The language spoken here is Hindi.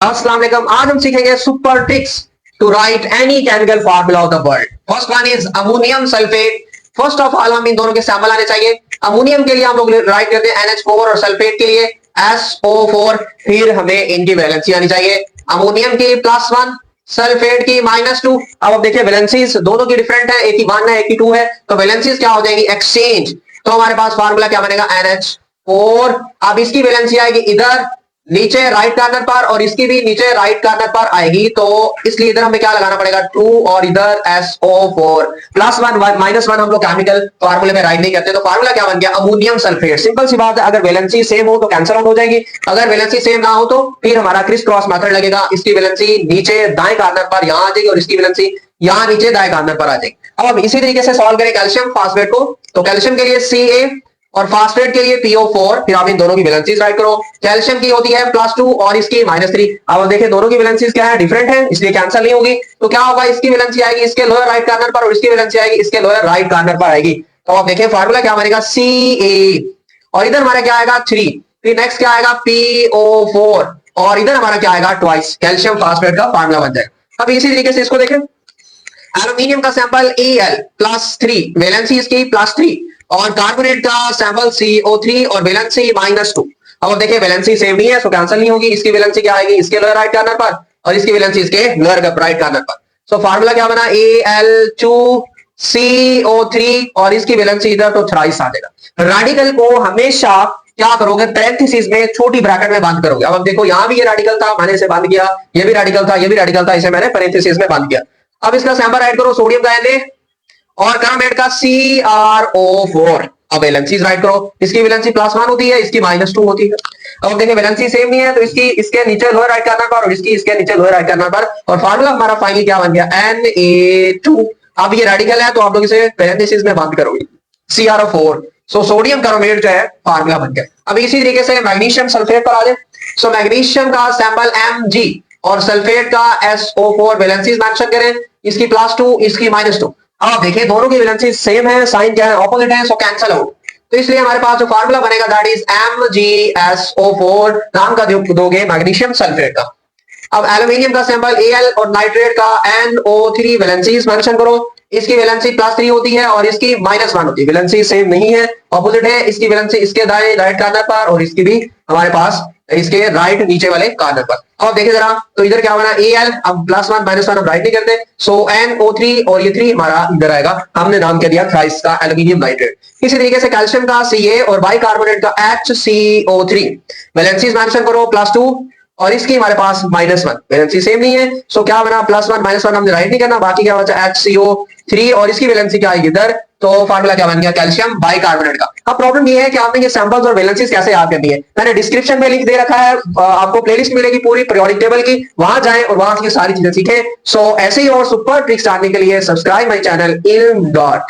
अस्सलाम वालेकुम। आज हम सीखेंगे super tricks to write any chemical formula of the world. First one is ammonium sulphate. First of all हम इन दोनों के सैंपल आने चाहिए। अमोनियम के लिए हम लोग राइट करते हैं NH4 और सल्फेट के लिए SO4। फिर हमें इनकी वैलेंसी आनी चाहिए। अमोनियम की +1, सल्फेट की -2। अब देखिए वैलेंसीज दोनों की डिफरेंट है, एक की 1 है एक की 2 है, तो वैलेंसीज क्या हो जाएगी एक्सचेंज। तो हमारे पास फार्मूला क्या बनेगा NH4। अब इसकी वैलेंसी आएगी इधर नीचे राइट कॉर्नर पर और इसकी भी नीचे राइट कॉर्नर पर आएगी, तो इसलिए इधर हमें क्या लगाना पड़ेगा 2 और इधर SO4 +1 -1 हम लोग केमिकल फार्मूले में राइट नहीं करते, तो फार्मूला क्या बन गया अमोनियम सल्फेट। सिंपल सी बात है, अगर वैलेंसी सेम हो तो कैंसिल आउट हो जाएगी, अगर वैलेंसी सेम ना हो तो फिर हमारा क्रिस क्रॉस मेथड लगेगा। इसकी वैलेंसी नीचे दाएं कॉर्नर पर यहां आ जाएगी और इसकी वैलेंसी यहां नीचे दाएं कॉर्नर पर आ जाएगी। अब हम इसी तरीके से सॉल्व करें कैल्शियम फास्फेट को, तो कैल्शियम के लिए Ca और फास्फेट के लिए PO4। फिर आप इन दोनों की वैलेंसीज राइट करो। कैल्शियम की होती है +2 और इसकी -3। अब देखिए दोनों की वैलेंसीज क्या है, डिफरेंट है, इसलिए कैंसिल नहीं होगी। तो क्या होगा, इसकी वैलेंसी आएगी इसके लोअर राइट कॉर्नर पर और इसकी वैलेंसी आएगी इसके लोअर राइट कॉर्नर पर आएगी। तो आप देखिए फार्मूला क्या बनेगा Ca और इधर हमारा क्या आएगा 3। फिर नेक्स्ट क्या आएगा PO4 और इधर हमारा क्या आएगा ट्वाइस कैल्शियम फास्फेट का फार्मूला बन जाएगा। अब इसी तरीके से इसको देखें, एल्यूमिनियम का सैंपल Al +3, वैलेंसी इसकी +3 और कार्बोनेट का सैंपल CO3 और वैलेंसी -2। अब देखिए वैलेंसी सेम नहीं है, सो कैंसिल नहीं होगी। इसकी वैलेंसी क्या आएगी इसके लोअर राइट कॉर्नर पर और इसकी वैलेंसी इसके लोअर राइट कॉर्नर पर। सो फार्मूला क्या बना Al2CO3 और इसकी वैलेंसी इधर तो थ्राइस आ जाएगा। रेडिकल को हमेशा क्या करोगे, पैरेंथेसिस में छोटी ब्रैकेट में बंद करोगे। अब देखो यहां भी ये रेडिकल था, मैंने इसे बंद किया, ये भी रेडिकल था, ये भी रेडिकल था, इसे मैंने पैरेंथेसिस में बंद किया। अब इसका सैंपल राइट करो, सोडियम का Na और कार्बोनेट का CrO4। अब वैलेंसीज राइट करो, इसकी वैलेंसी +1 होती है, इसकी -2 होती है। अब देखिए वैलेंसी सेम नहीं है, तो इसकी इसके नीचे लोअर राइट कॉर्नर पर और इसकी इसके नीचे लोअर राइट कॉर्नर पर, और फार्मूला हमारा फाइनली क्या बन गया Na2। अब ये रेडिकल है तो आप लोग इसे पैरेंथेसिस में बंद करोगे CrO4। सो सोडियम कार्बोनेट जो है फार्मूला बन गया। अब इसी तरीके से मैग्नीशियम सल्फेट पर आ जाए। सो मैग्नीशियम का सैंपल Mg और सल्फेट का SO4, वैलेंसीज मेंशन करें, इसकी +2 इसकी -2। अब देखिए दोनों की वैलेंसी सेम है, साइन क्या है ऑपोजिट है, सो कैंसिल आउट। तो इसलिए हमारे पास जो फार्मूला बनेगा दैट इज MgSO4 नाम का दोगे मैग्नीशियम सल्फेट का। अब एल्यूमिनियम का सैंपल Al और नाइट्रेट का NO3, वैलेंसीज मेंशन करो, इसकी वैलेंसी +3 होती है और इसकी -1 होती है, वैलेंसी सेम नहीं है ऑपोजिट है। इसकी वैलेंसी इसके दाएं राइट कॉर्नर पर और इसकी भी हमारे पास इसके राइट नीचे वाले कॉर्नर पर। अब देखिए जरा, तो इधर क्या बना Al, अब +1 -1 हम राइट नहीं करते, सो NO3 और ये 3 हमारा इधर आएगा, हमने नाम क्या दिया थ्राइस का एल्यूमिनियम नाइट्रेट। इसी तरीके से कैल्शियम का Ca और बाइकार्बोनेट का HCO3, वैलेंसीज मेंशन करो +2 और इसकी हमारे पास -1, वैलेंसी सेम नहीं है, सो क्या बना +1 -1 हमने राइट नहीं करना, बाकी क्या बचा HCO3 और इसकी वैलेंसी क्या आएगी इधर, तो फार्मूला क्या बन गया कैल्शियम बाइकार्बोनेट का। अब प्रॉब्लम ये है कि आपने ये सैंपल्स और वैलेंसीज कैसे याद करनी है, मैंने डिस्क्रिप्शन में लिंक दे रखा है, आपको प्लेलिस्ट मिलेगी पूरी पीरियोडिक टेबल की, वहां जाएं और वहां की सारी चीजें सीखें। सो ऐसे ही और सुपर ट्रिक्स जानने के लिए सब्सक्राइब माय चैनल इल्म डॉट।